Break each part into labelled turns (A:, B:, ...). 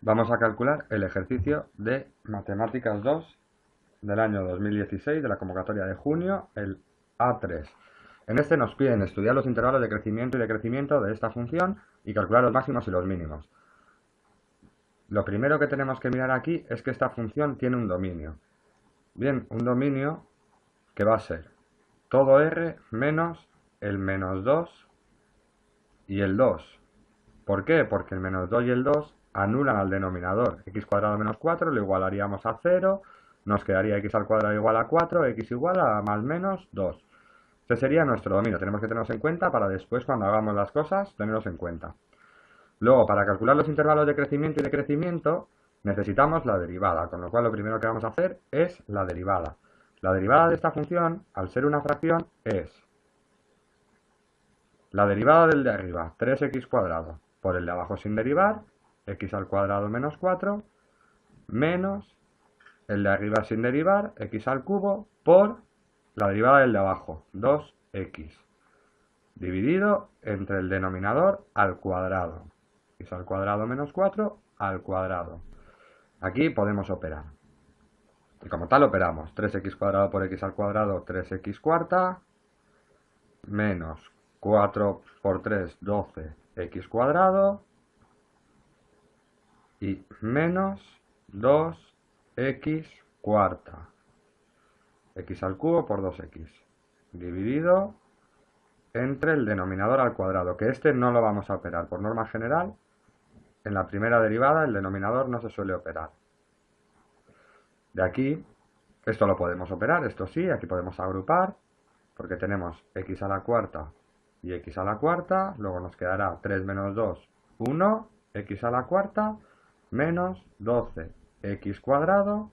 A: Vamos a calcular el ejercicio de Matemáticas 2 del año 2016, de la convocatoria de junio, el A3. En este nos piden estudiar los intervalos de crecimiento y decrecimiento de esta función y calcular los máximos y los mínimos. Lo primero que tenemos que mirar aquí es que esta función tiene un dominio. Bien, un dominio que va a ser todo R menos el menos 2 y el 2. ¿Por qué? Porque el menos 2 y el 2 anulan al denominador. X cuadrado menos 4 lo igualaríamos a 0, nos quedaría x al cuadrado igual a 4, x igual a más menos 2. Este sería nuestro dominio, tenemos que tenerlos en cuenta para después, cuando hagamos las cosas, tenerlos en cuenta. Luego, para calcular los intervalos de crecimiento y decrecimiento, necesitamos la derivada, con lo cual lo primero que vamos a hacer es la derivada. La derivada de esta función, al ser una fracción, es la derivada del de arriba, 3x cuadrado, por el de abajo sin derivar, x al cuadrado menos 4, menos el de arriba sin derivar, x al cubo, por la derivada del de abajo, 2x, dividido entre el denominador al cuadrado, x al cuadrado menos 4 al cuadrado. Aquí podemos operar. Y como tal operamos, 3x cuadrado por x al cuadrado, 3x cuarta, menos 4 por 3, 12x cuadrado, y menos 2x cuarta, x al cubo por 2x, dividido entre el denominador al cuadrado, que este no lo vamos a operar. Por norma general, en la primera derivada el denominador no se suele operar. De aquí, esto lo podemos operar, esto sí, aquí podemos agrupar, porque tenemos x a la cuarta y x a la cuarta, luego nos quedará 3 menos 2, 1, x a la cuarta, menos 12x cuadrado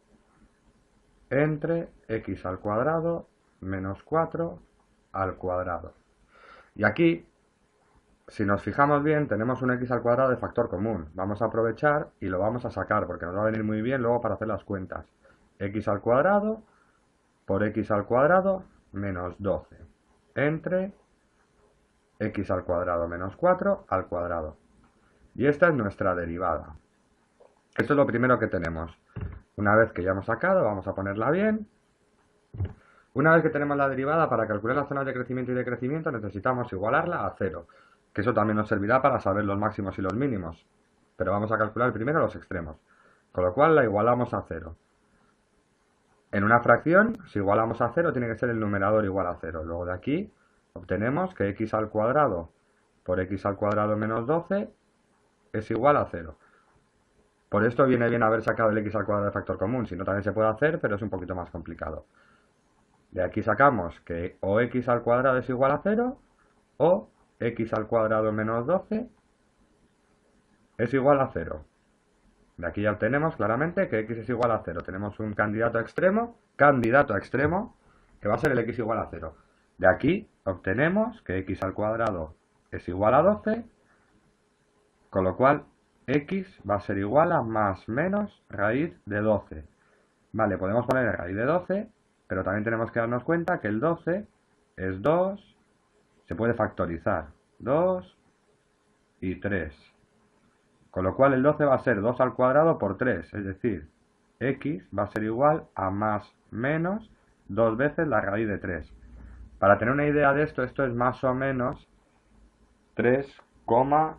A: entre x al cuadrado menos 4 al cuadrado. Y aquí, si nos fijamos bien, tenemos un x al cuadrado de factor común. Vamos a aprovechar y lo vamos a sacar porque nos va a venir muy bien luego para hacer las cuentas. X al cuadrado por x al cuadrado menos 12 entre x al cuadrado menos 4 al cuadrado. Y esta es nuestra derivada. Esto es lo primero que tenemos. Una vez que ya hemos sacado, vamos a ponerla bien. Una vez que tenemos la derivada, para calcular las zonas de crecimiento y decrecimiento necesitamos igualarla a 0, que eso también nos servirá para saber los máximos y los mínimos. Pero vamos a calcular primero los extremos, con lo cual la igualamos a 0. En una fracción, si igualamos a 0, tiene que ser el numerador igual a 0. Luego de aquí obtenemos que x al cuadrado por x al cuadrado menos 12 es igual a 0. Por esto viene bien haber sacado el x al cuadrado de factor común, si no también se puede hacer, pero es un poquito más complicado. De aquí sacamos que o x al cuadrado es igual a 0 o x al cuadrado menos 12 es igual a 0. De aquí ya obtenemos claramente que x es igual a 0. Tenemos un candidato a extremo, que va a ser el x igual a 0. De aquí obtenemos que x al cuadrado es igual a 12, con lo cual x va a ser igual a más menos raíz de 12. Vale, podemos poner raíz de 12, pero también tenemos que darnos cuenta que el 12 es 2, se puede factorizar, 2 y 3. Con lo cual el 12 va a ser 2 al cuadrado por 3, es decir, x va a ser igual a más menos 2 veces la raíz de 3. Para tener una idea de esto, esto es más o menos 3,4.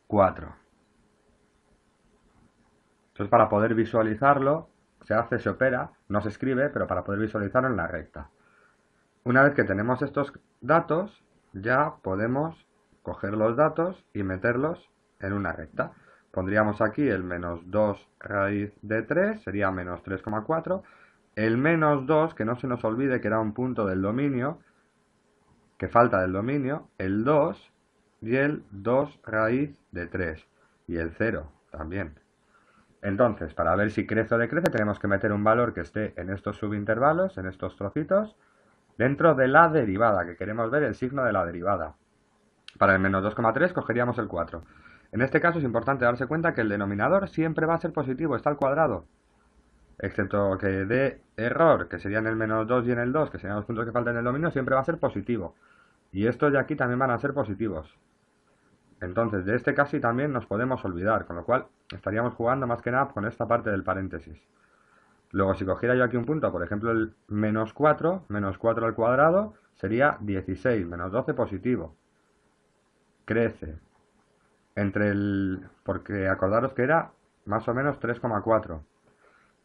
A: Entonces, para poder visualizarlo, se opera, no se escribe, pero para poder visualizarlo en la recta. Una vez que tenemos estos datos, ya podemos coger los datos y meterlos en una recta. Pondríamos aquí el menos 2 raíz de 3, sería menos 3,4. El menos 2, que no se nos olvide que era un punto del dominio, que falta del dominio, el 2 y el 2 raíz de 3. Y el 0 también. Entonces, para ver si crece o decrece, tenemos que meter un valor que esté en estos subintervalos, en estos trocitos, dentro de la derivada, que queremos ver el signo de la derivada. Para el menos 2,3 cogeríamos el 4. En este caso es importante darse cuenta que el denominador siempre va a ser positivo, está al cuadrado. Excepto que dé error, que serían el menos 2 y en el 2, que serían los puntos que faltan en el dominio, siempre va a ser positivo. Y estos de aquí también van a ser positivos. Entonces, de este casi también nos podemos olvidar, con lo cual estaríamos jugando más que nada con esta parte del paréntesis. Luego, si cogiera yo aquí un punto, por ejemplo, el menos 4 al cuadrado sería 16, menos 12 positivo. Crece. Porque acordaros que era más o menos 3,4.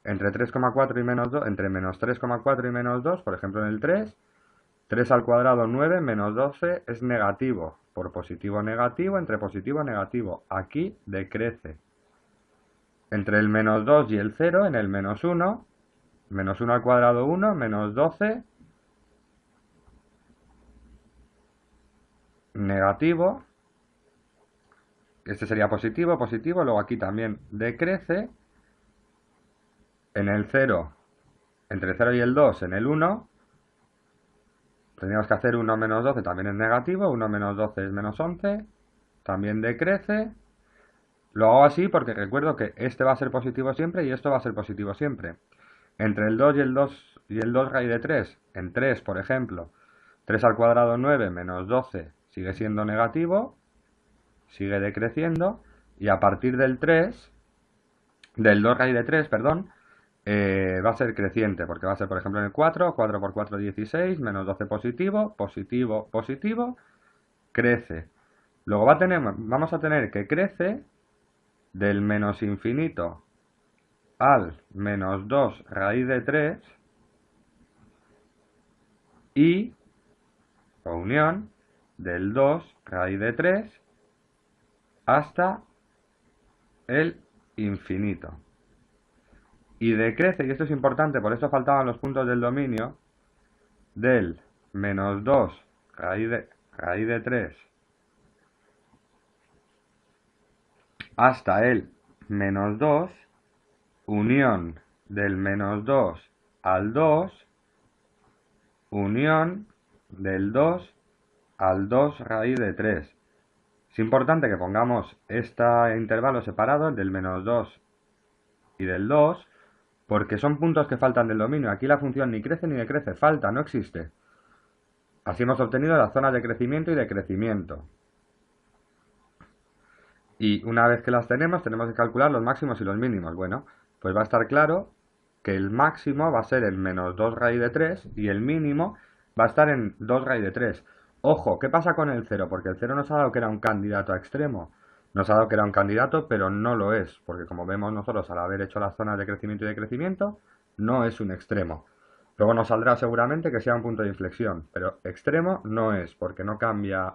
A: Entre 3,4 y menos 2, entre menos 3,4 y menos 2, por ejemplo en el 3 al cuadrado 9, menos 12 es negativo. Por positivo negativo, entre positivo negativo. Aquí decrece. Entre el menos 2 y el 0, en el menos 1, menos 1 al cuadrado 1, menos 12, negativo. Este sería positivo, positivo. Luego aquí también decrece. En el 0, entre el 0 y el 2, en el 1, tendríamos que hacer 1 menos 12, también es negativo. 1 menos 12 es menos 11, también decrece. Lo hago así porque recuerdo que este va a ser positivo siempre y esto va a ser positivo siempre. Entre el 2 y el 2 raíz de 3, en 3, por ejemplo, 3 al cuadrado 9 menos 12 sigue siendo negativo, sigue decreciendo, y a partir del 3, del 2 raíz de 3, perdón, va a ser creciente, porque va a ser, por ejemplo, en el 4, 4 por 4, 16, menos 12 positivo, positivo, positivo, crece. Luego vamos a tener que crece del menos infinito al menos 2 raíz de 3 y, o unión, del 2 raíz de 3 hasta el infinito. Y decrece, y esto es importante, por eso faltaban los puntos del dominio, del menos 2 raíz de 3 hasta el menos 2, unión del menos 2 al 2, unión del 2 al 2 raíz de 3. Es importante que pongamos este intervalo separado, el del menos 2 y del 2, porque son puntos que faltan del dominio. Aquí la función ni crece ni decrece, falta, no existe. Así hemos obtenido las zonas de crecimiento y decrecimiento. Y una vez que las tenemos que calcular los máximos y los mínimos. Bueno, pues va a estar claro que el máximo va a ser en menos 2 raíz de 3 y el mínimo va a estar en 2 raíz de 3. Ojo, ¿qué pasa con el 0? Porque el 0 nos ha dado que era un candidato a extremo. Nos ha dado que era un candidato, pero no lo es, porque como vemos nosotros al haber hecho las zonas de crecimiento y decrecimiento, no es un extremo. Luego nos saldrá seguramente que sea un punto de inflexión, pero extremo no es, porque no cambia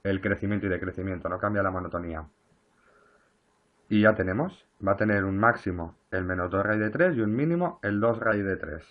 A: el crecimiento y decrecimiento, no cambia la monotonía. Y ya tenemos, va a tener un máximo el menos 2 raíz de 3 y un mínimo el 2 raíz de 3.